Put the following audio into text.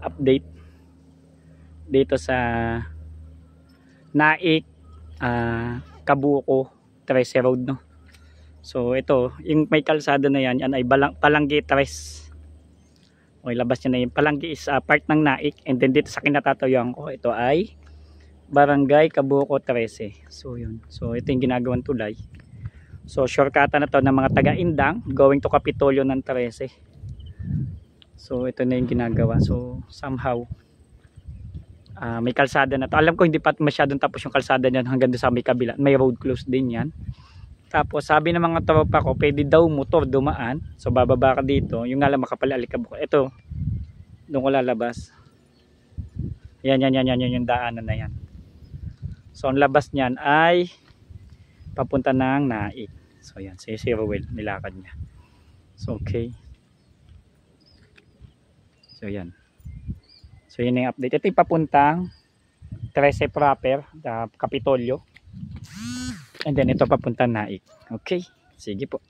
update dito sa Naik Kabuko 13 Road, no. So ito, yung may kalsada na yan ay Palanggi 3. O ilabas niya na yung Palanggi is part ng Naik, and then dito sa kinatatayuan ko, ito ay Barangay Kabuko 13. So yun. So ito yung ginagawang tulay. So shortcut na to ng mga taga-Indang going to Kapitolyo ng 13. So ito na yung ginagawa. So somehow may kalsada na to. Alam ko hindi pa masyadong tapos yung kalsada niyan hanggang doon sa may kabila. May road close din yan. Tapos sabi ng mga tropa ko, pwede daw motor dumaan. So bababa ka dito. Yung nga lang makapal alikabok. Ito, doon ko lalabas. Yan yung daanan na yan. So ang labas niyan ay papunta ng Naik. So yan, si Ruel, nilakad niya. So okay. So yan. So yun yung update. Ito yung papuntang 13 proper, Kapitolyo. And then ito papuntang Naik. Okay, sige po.